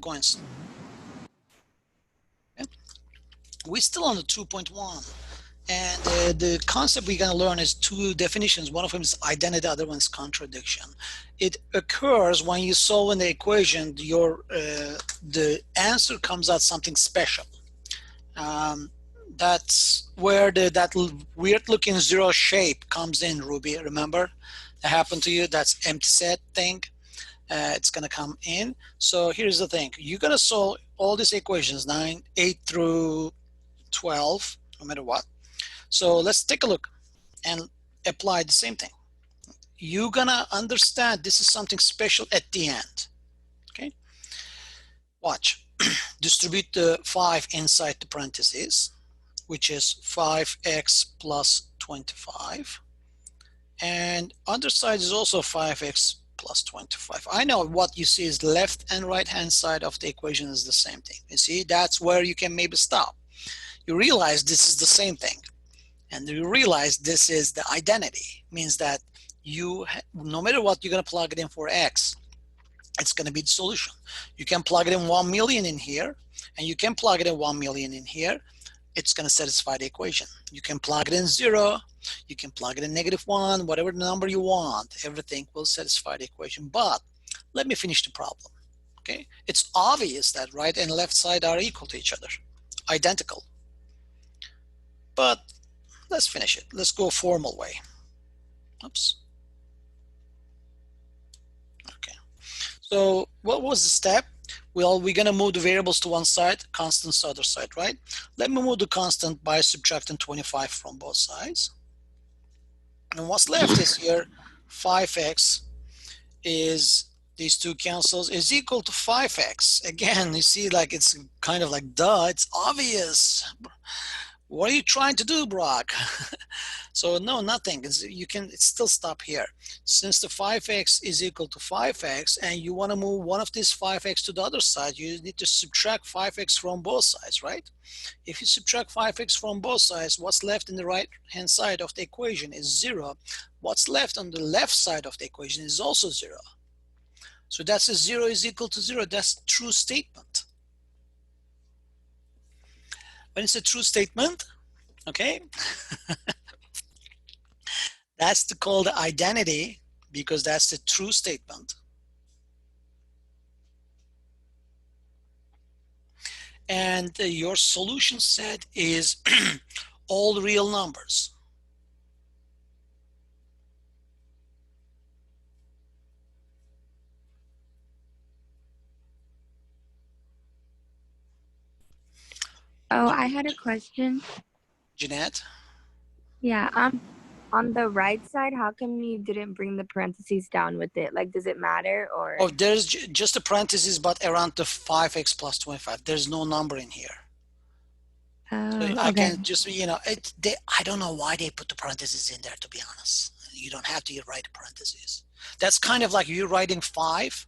going. Okay. We're still on the 2.1. And the concept we're going to learn is two definitions. One of them is identity, the other one is contradiction. It occurs when you solve an equation, the answer comes out something special. That's where that weird looking zero shape comes in, Ruby. Remember that happened to you? That's empty set thing. It's going to come in. So here's the thing. You're going to solve all these equations, 8 through 12, no matter what. So let's take a look and apply the same thing. You're gonna understand this is something special at the end. Okay, watch. Distribute the 5 inside the parentheses, which is 5x plus 25, and underside is also 5x plus 25. I know what you see is left and right hand side of the equation is the same thing. You see, that's where you can maybe stop. You realize this is the same thing. And you realize this is the identity, means that no matter what, you're going to plug it in for x, it's going to be the solution. You can plug it in 1 million in here, and you can plug it in 1 million in here. It's going to satisfy the equation. You can plug it in 0, you can plug it in -1, whatever number you want, everything will satisfy the equation. But let me finish the problem. Okay, it's obvious that right and left side are equal to each other, identical. But let's finish it. Let's go formal way. Oops. Okay. So what was the step? Well, we're going to move the variables to one side, constants to the other side, right? Let me move the constant by subtracting 25 from both sides. And what's left is here, 5x is, these two cancels, is equal to 5x. Again, you see, like, it's kind of like, duh, it's obvious. What are you trying to do, Burak? So no, nothing. You can still stop here. Since the 5x is equal to 5x and you want to move one of these 5x to the other side, you need to subtract 5x from both sides, right? If you subtract 5x from both sides, what's left in the right hand side of the equation is 0. What's left on the left side of the equation is also 0. So that's a 0 is equal to 0. That's a true statement. When it's a true statement, okay, that's called identity, because that's the true statement. And your solution set is all real numbers. Oh, I had a question. Jeanette? Yeah, on the right side, how come you didn't bring the parentheses down with it? Like, does it matter or? Oh, there's just a parenthesis, but around the 5x plus 25. There's no number in here. Oh, So I okay. can just, I don't know why they put the parentheses in there, to be honest. You don't have to write parentheses. That's kind of like you writing 5,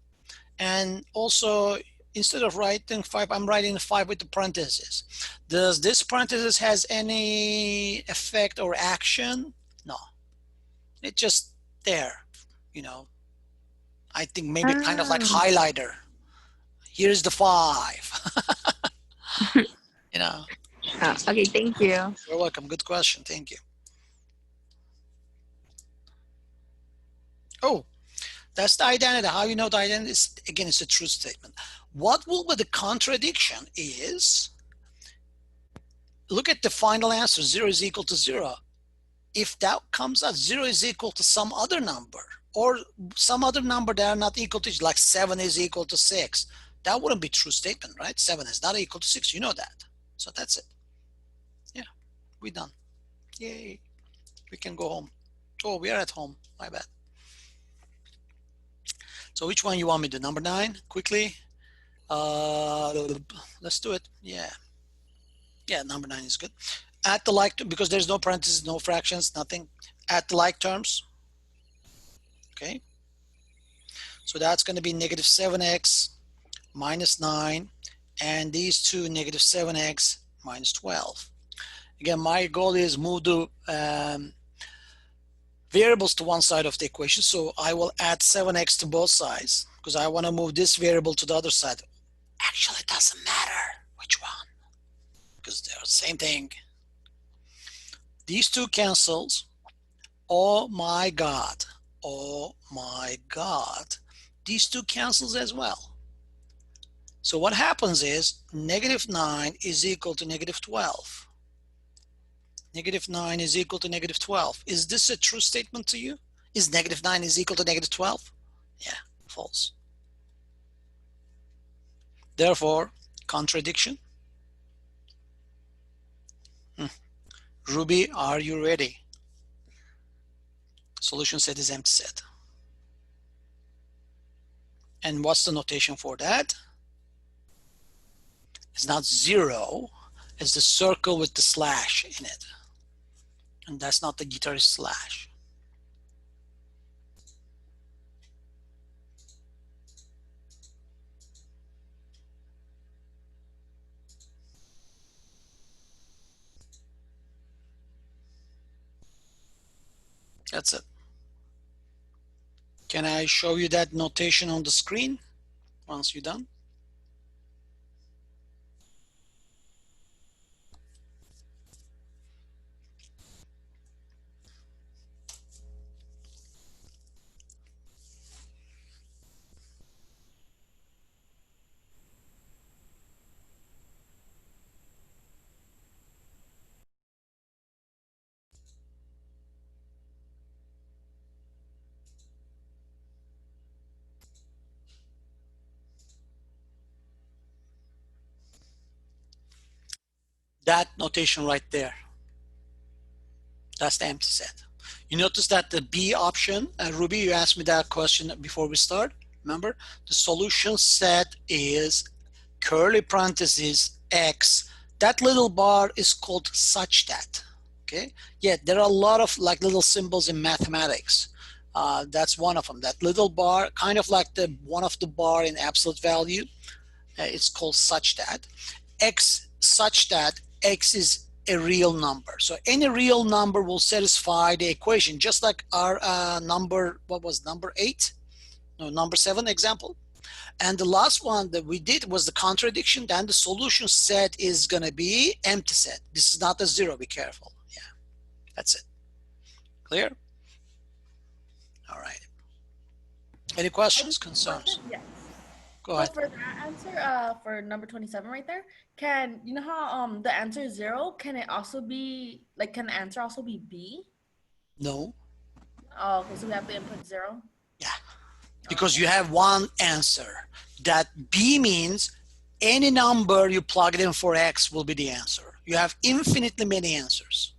and also instead of writing 5, I'm writing 5 with the parentheses. Does this parenthesis has any effect or action? No. It's just there, I think maybe kind of like Oh. highlighter. Here's the 5. Oh, okay, thank you. You're welcome. Good question. Thank you. Oh, that's the identity. How you know the identity is, again, it's a true statement. What will be the contradiction is, look at the final answer, 0 is equal to 0. If that comes out, 0 is equal to some other number, or some other number that are not equal to, like 7 is equal to 6, that wouldn't be true statement, right? 7 is not equal to 6, you know that. So that's it. Yeah, we're done. Yay. We can go home. Oh, we are at home. My bad. So which one you want me to do? Number 9, quickly. Let's do it. Yeah, number 9 is good. Add the like, because there's no parentheses, no fractions, nothing. Add the like terms. Okay. So that's going to be -7x minus 9, and these two, -7x minus 12. Again, my goal is move the variables to one side of the equation. So I will add 7x to both sides because I want to move this variable to the other side. Actually, it doesn't matter which one, because they're the same thing. These two cancels. Oh my God. Oh my God. These two cancels as well. So what happens is -9 is equal to -12. -9 is equal to -12. Is this a true statement to you? Is -9 is equal to -12? Yeah, false. Therefore, contradiction. Ruby, are you ready? Solution set is empty set. And what's the notation for that? It's not 0, it's the circle with the slash in it. And that's not the guitarist slash. That's it. Can I show you that notation on the screen once you're done? That notation right there, that's the empty set. You notice that the B option, Ruby, you asked me that question before we start. Remember, the solution set is curly parentheses X. That little bar is called such that. Okay. Yeah, there are a lot of like little symbols in mathematics. That's one of them. That little bar, kind of like the one of the bar in absolute value. It's called such that. X such that X is a real number. So any real number will satisfy the equation, just like our number, what was number 8? No, number 7 example. And the last one that we did was the contradiction. Then the solution set is going to be empty set. This is not a 0. Be careful. Yeah, that's it. Clear? All right. Any questions, concerns? Yes. Go ahead. For that answer, for number 27 right there, can you know how the answer is 0? Can it also be like? Can the answer also be B? No. Oh, okay. So we have to input 0. Yeah. Because you have one answer. That B means any number you plug it in for X will be the answer. You have infinitely many answers.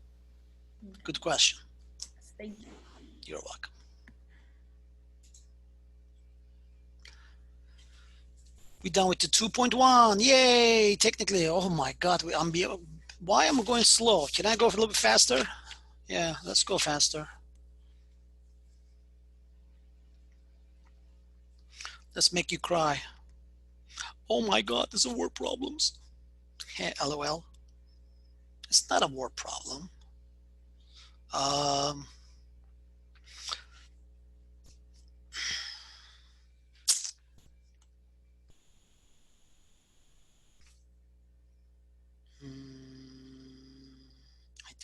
Good question. Thank you. You're welcome. We're done with the 2.1. Yay! Technically, oh my God, why am I going slow? Can I go a little bit faster? Yeah, let's go faster. Let's make you cry. Oh my God, there's word problems. Hey, LOL. It's not a word problem. I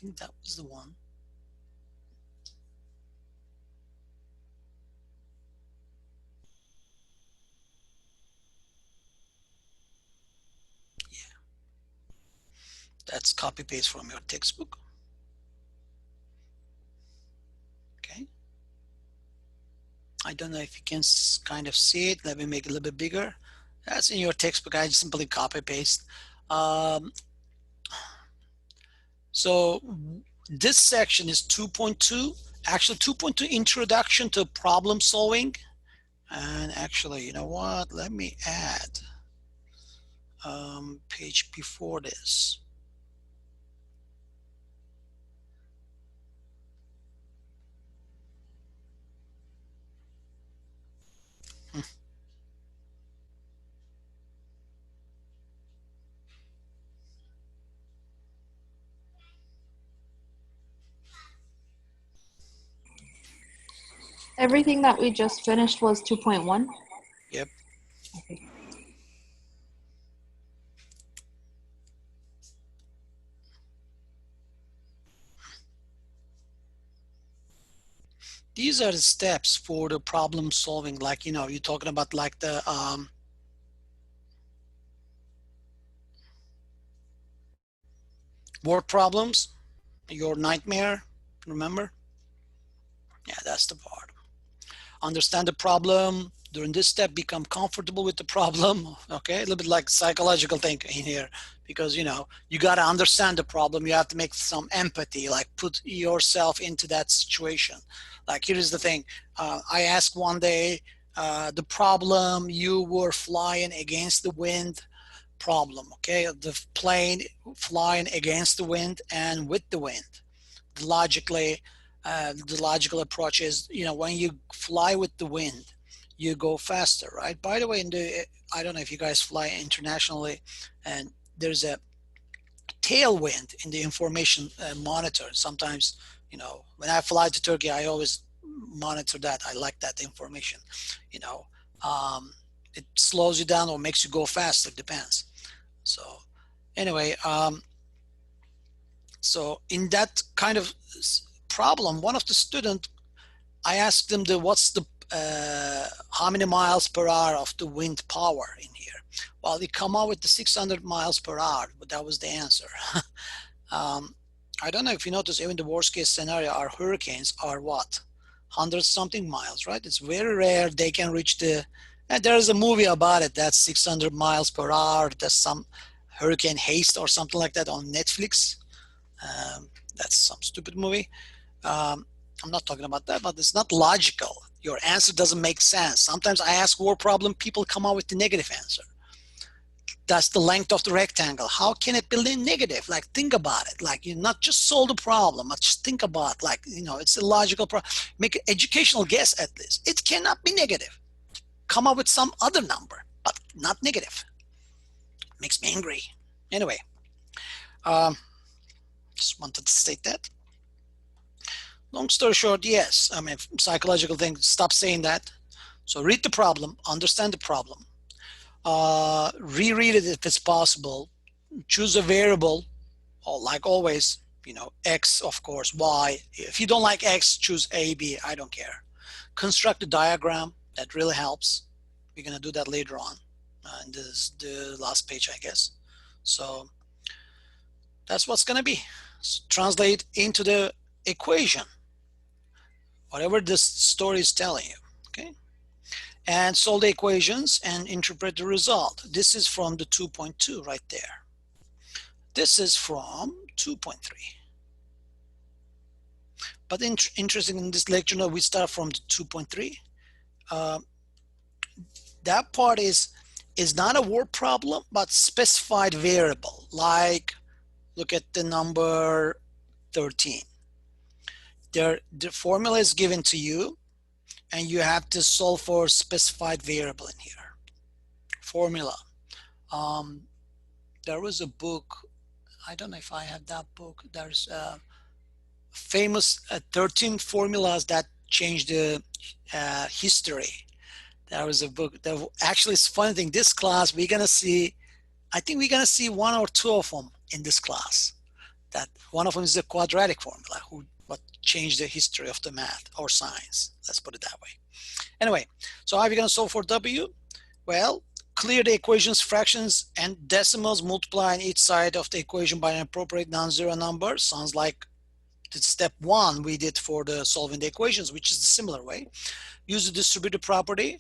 think that was the one. Yeah. That's copy paste from your textbook. Okay. I don't know if you can kind of see it. Let me make it a little bit bigger. That's in your textbook. I just simply copy paste. So this section is 2.2. Actually, 2.2 introduction to problem solving. And actually, you know what? Let me add page before this. Everything that we just finished was 2.1? Yep. Okay. These are the steps for the problem solving. Like, you're talking about like the word problems, your nightmare, remember? Yeah, that's the part. Understand the problem. During this step, become comfortable with the problem. Okay, a little bit like psychological thinking in here, because you got to understand the problem. You have to make some empathy, like put yourself into that situation. Like, here's the thing. I asked one day, the problem, you were flying against the wind problem. Okay, the plane flying against the wind and with the wind. Logically, the logical approach is, when you fly with the wind, you go faster, right? By the way, I don't know if you guys fly internationally, and there's a tailwind in the information monitor. Sometimes, when I fly to Turkey, I always monitor that. I like that information. You know, it slows you down or makes you go faster, depends. So anyway, so in that kind of problem, one of the student, I asked them what's the how many miles per hour of the wind power in here. Well, they come out with the 600 miles per hour, but that was the answer. I don't know if you notice, even the worst case scenario, our hurricanes are what, 100 something miles, right? It's very rare they can reach the, and there's a movie about it that's 600 miles per hour. There's some Hurricane Haste or something like that on Netflix. That's some stupid movie. I'm not talking about that, but it's not logical. Your answer doesn't make sense. Sometimes I ask word problem, people come out with the negative answer. That's the length of the rectangle. How can it be negative? Like, think about it. Like, you not just solve the problem, but just think about, like, it's a logical problem. Make an educational guess at this. It cannot be negative. Come up with some other number, but not negative. Makes me angry. Anyway, just wanted to state that. Long story short, yes. I mean, psychological thing, stop saying that. So read the problem, understand the problem, reread it if it's possible, choose a variable, or like always, X, of course, Y. If you don't like X, choose A, B, I don't care. Construct a diagram, that really helps. We're gonna do that later on. And this is the last page, I guess. So that's what's gonna be. So translate into the equation, whatever this story is telling you, okay? And solve the equations and interpret the result. This is from the 2.2 right there. This is from 2.3. But interesting in this lecture, we start from the 2.3. That part is not a word problem, but specified variable. Like, look at the number 13. The formula is given to you, and you have to solve for specified variable in here. Formula. There was a book, I don't know if I have that book. There's a famous 13 formulas that changed the history. There was a book that actually, it's funny thing, this class we're gonna see, I think we're gonna see one or two of them in this class. That one of them is the quadratic formula, what changed the history of the math or science. Let's put it that way. Anyway, so how are we going to solve for W? Well, clear the equations, fractions, and decimals, multiply on each side of the equation by an appropriate non-zero number. Sounds like the step one we did for the solving the equations, which is the similar way. Use the distributive property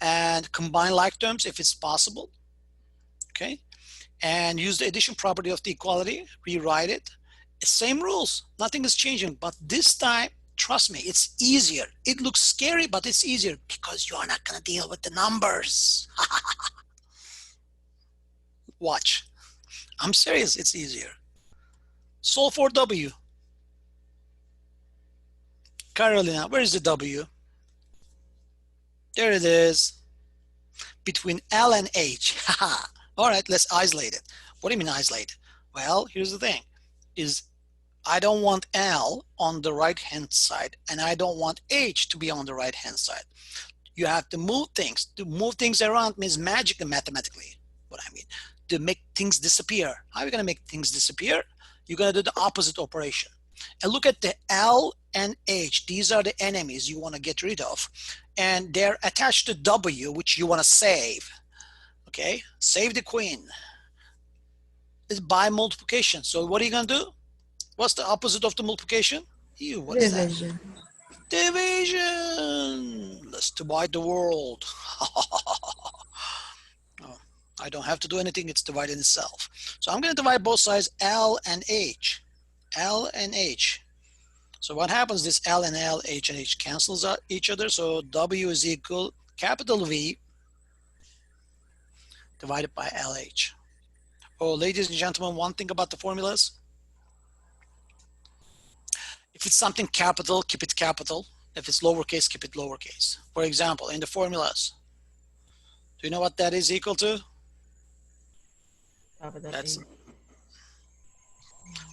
and combine like terms if it's possible. Okay. And use the addition property of the equality, rewrite it. Same rules, nothing is changing, but this time, trust me, it's easier. It looks scary, but it's easier because you are not going to deal with the numbers. Watch. I'm serious, it's easier. Solve for W. Carolina, where is the W? There it is. Between L and H. All right, let's isolate it. What do you mean isolate? Well, here's the thing. I don't want L on the right hand side, and I don't want H to be on the right hand side. You have to move things. To move things around means magically, mathematically, what I mean, to make things disappear. How are you going to make things disappear? You're going to do the opposite operation. And look at the L and H, these are the enemies you want to get rid of. And they're attached to W, which you want to save. Okay, save the queen. It's by multiplication. So what are you going to do? What's the opposite of the multiplication? What is that? Division. Division. Let's divide the world. Oh, I don't have to do anything. It's dividing itself. So I'm going to divide both sides, L and H. L and H. So what happens? This L and L, H and H cancels out each other. So W is equal capital V divided by LH. Oh, ladies and gentlemen, one thing about the formulas. If it's something capital, keep it capital. If it's lowercase, keep it lowercase. For example, in the formulas, do you know what that is equal to?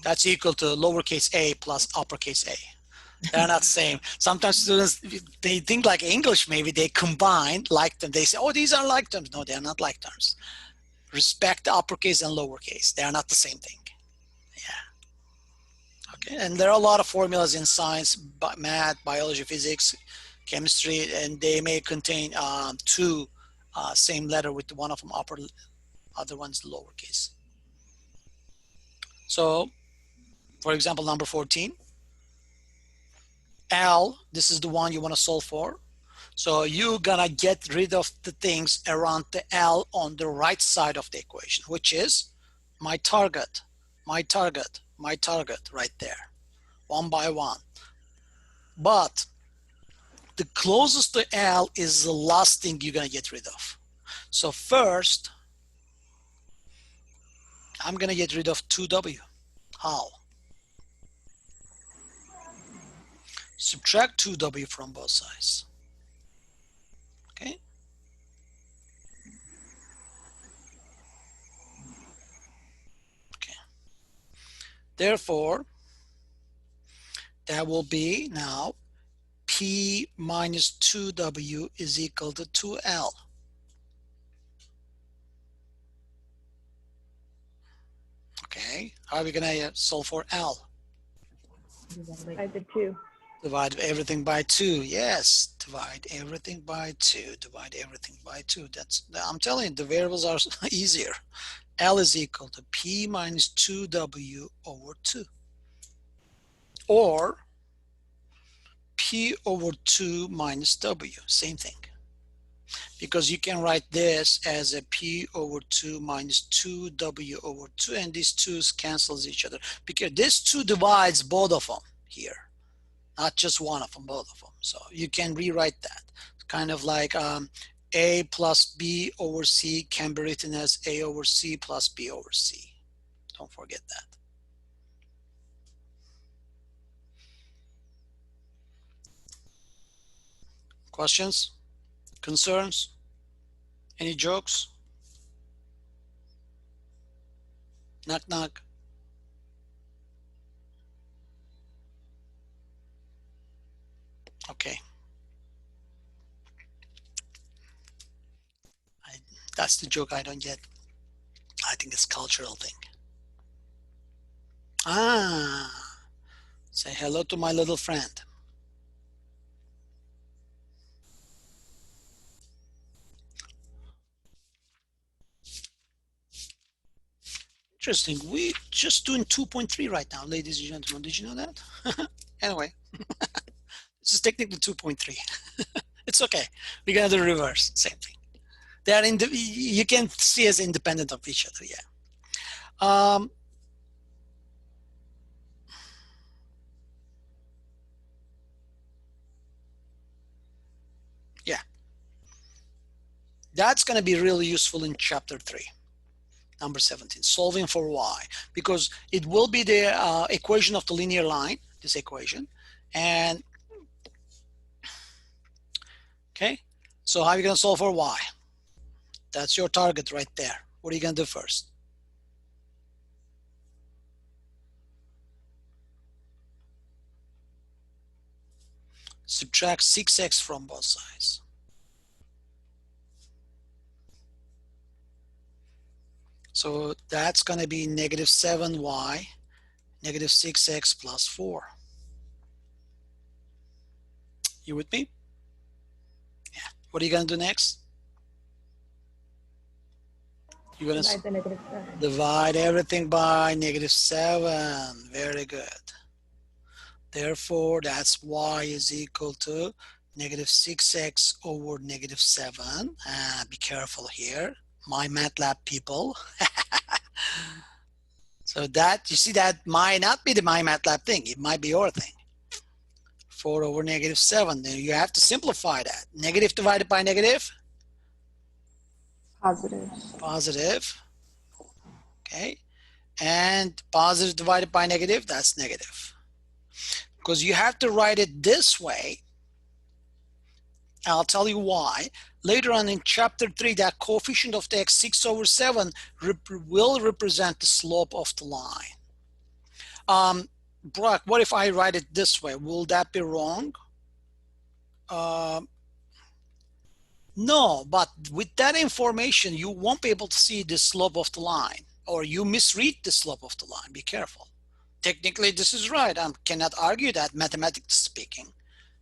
That's equal to lowercase a plus uppercase a. They're not the same. Sometimes students, they think like English, maybe they combine like them. They say, oh, these are like terms. No, they're not like terms. Respect the uppercase and lowercase. They are not the same thing. Yeah. Okay. And there are a lot of formulas in science, math, biology, physics, chemistry, and they may contain two same letter with one of them upper, other one's lowercase. So, for example, number 14. L, this is the one you want to solve for. So you're gonna get rid of the things around the L on the right side of the equation, which is my target, my target, my target right there, one by one. But the closest to L is the last thing you're gonna get rid of. So first, I'm gonna get rid of 2W. How? Subtract 2W from both sides. Okay. Okay. Therefore, that will be now P minus 2W is equal to 2L. Okay. How are we going to solve for L? By the 2. Divide everything by 2. Yes, divide everything by 2. Divide everything by 2. I'm telling you, the variables are easier. L is equal to P minus 2W over 2. Or P over 2 minus W, same thing. Because you can write this as a P over 2 minus 2W over 2, and these 2's cancels each other. Because this 2 divides both of them here. Not just one of them, both of them. So you can rewrite that. It's kind of like A plus B over C can be written as A over C plus B over C. Don't forget that. Questions? Concerns? Any jokes? Knock, knock. Okay. That's the joke I don't get. I think it's a cultural thing. Say hello to my little friend. Interesting. We're just doing 2.3 right now, ladies and gentlemen. Did you know that? Anyway, this is technically 2.3. It's okay. We're gonna do reverse, same thing. They are you can see as independent of each other, yeah. Yeah. That's gonna be really useful in chapter 3. Number 17, solving for y, because it will be the equation of the linear line, this equation. And okay, so how are you going to solve for y? That's your target right there. What are you going to do first? Subtract 6x from both sides. So that's going to be negative 7y, negative 6x plus 4. You with me? Yeah. What are you going to do next? You're going to divide everything by -7. Very good. Therefore, that's y is equal to -6x over -7. Be careful here, my MATLAB people. So that, you see, that might not be the my MATLAB thing. It might be your thing. 4 over -7. Then you have to simplify that. Negative divided by negative? Positive. Positive. Okay. And positive divided by negative, that's negative. Because you have to write it this way. I'll tell you why. Later on in chapter 3, that coefficient of the x, 6 over 7, will represent the slope of the line. Burak, what if I write it this way? Will that be wrong? No, but with that information, you won't be able to see the slope of the line, or you misread the slope of the line. Be careful. Technically, this is right. I cannot argue that, mathematically speaking.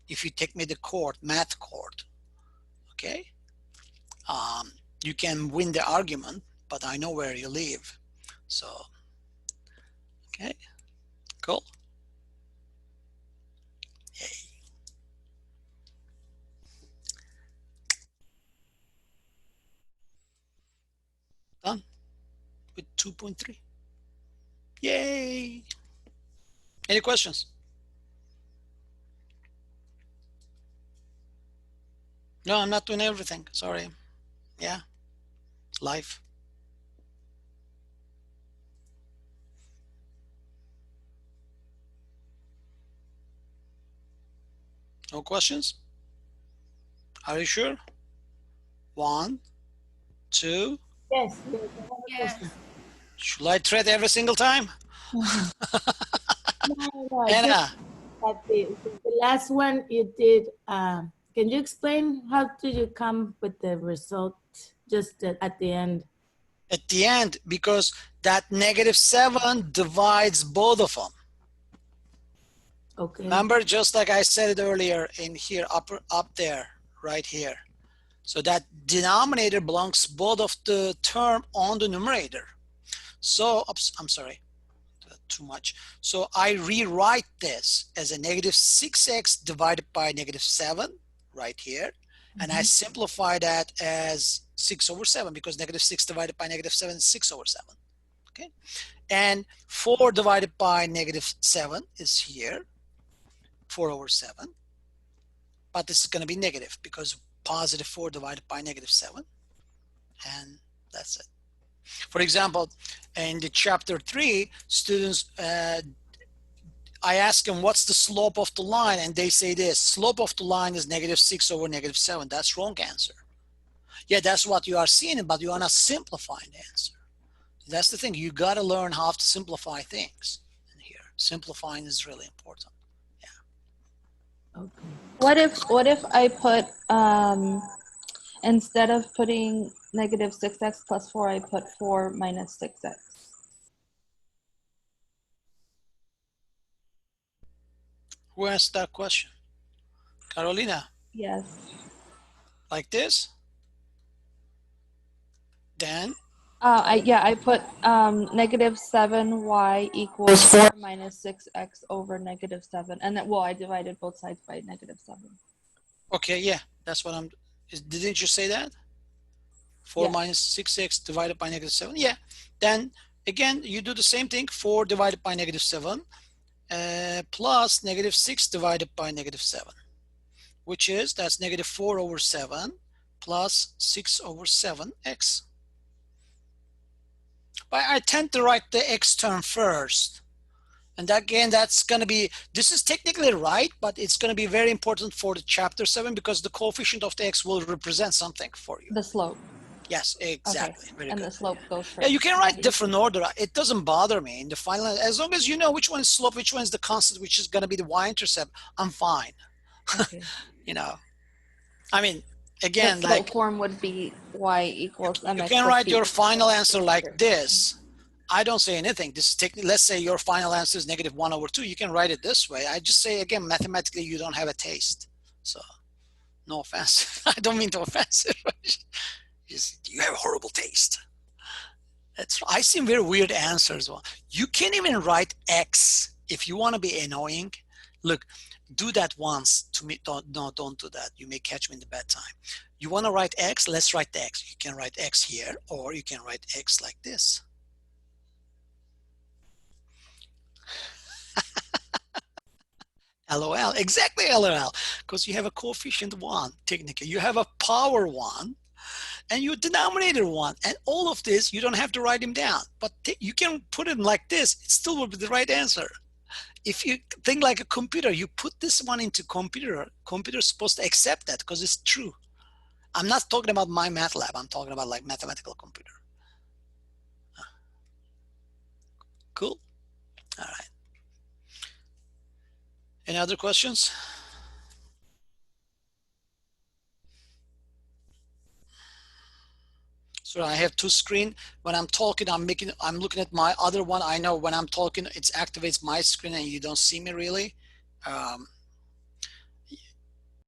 If you take me to court, math court, okay? You can win the argument, but I know where you live. So, okay, cool. Yay. Done with 2.3. Yay. Any questions? No, I'm not doing everything. Sorry. Yeah. Life. No questions? Are you sure? 1, 2. Yes. Yes. Should I thread every single time? No, Anna. At the last one you did, can you explain how did you come with the result just at the end? At the end, because that -7 divides both of them. Okay. Remember, just like I said it earlier in here, up there, right here. So that denominator belongs both of the term on the numerator. So, oops, I'm sorry, too much. So I rewrite this as a -6x divided by -7 right here. And I simplify that as 6 over 7 because -6 divided by -7 is 6 over 7. Okay. And 4 divided by -7 is here, 4 over 7. But this is going to be negative because +4 divided by -7. And that's it. For example, in the chapter 3, students, I ask them, what's the slope of the line? And they say this, slope of the line is -6 over -7. That's wrong answer. Yeah, that's what you are seeing, but you are not simplifying the answer. That's the thing. You got to learn how to simplify things in here. Simplifying is really important. Yeah. Okay. What if I put instead of putting -6x plus 4, I put 4 minus 6x? Who asked that question? Carolina? Yes. Like this? Dan? I put -7y equals 4 minus 6x over -7, and then, well, I divided both sides by -7. Okay, yeah, that's what I'm. Didn't you say that? 4 Yeah. minus 6x divided by -7. Yeah. Then again, you do the same thing. 4 divided by -7 plus -6 divided by -7, which is that's -4 over 7 plus 6 over 7x. But I tend to write the x term first. And again, that's going to be, this is technically right, but it's going to be very important for the chapter 7 because the coefficient of the x will represent something for you. The slope. Yes, exactly. Okay. Very and good. the slope goes first. Yeah, you can write different order. It doesn't bother me in the final, as long as you know which one is slope, which one is the constant, which is going to be the y-intercept, I'm fine. Okay. You know, I mean, again, the like form would be y equals mx. you can write your final answer like this. I don't say anything. This is technically, let's say your final answer is -1/2. You can write it this way. I just say, again, mathematically, you don't have a taste. So no offense. I don't mean to offensive. Just, you have horrible taste. I see very weird answers. You can't even write X if you want to be annoying. Look, do that once to me. Don't do that. You may catch me in the bad time. You want to write X? Let's write the X. You can write X here, or you can write X like this. LOL, exactly LOL, because you have a coefficient 1, technically. You have a power 1, and your denominator 1, and all of this, you don't have to write them down, but you can put them like this. It still will be the right answer. If you think like a computer, you put this one into computer's supposed to accept that because it's true. I'm not talking about my math lab. I'm talking about like mathematical computer. Cool. All right. Any other questions? So I have 2 screens. When I'm talking, I'm looking at my other one. I know when I'm talking, it activates my screen and you don't see me really.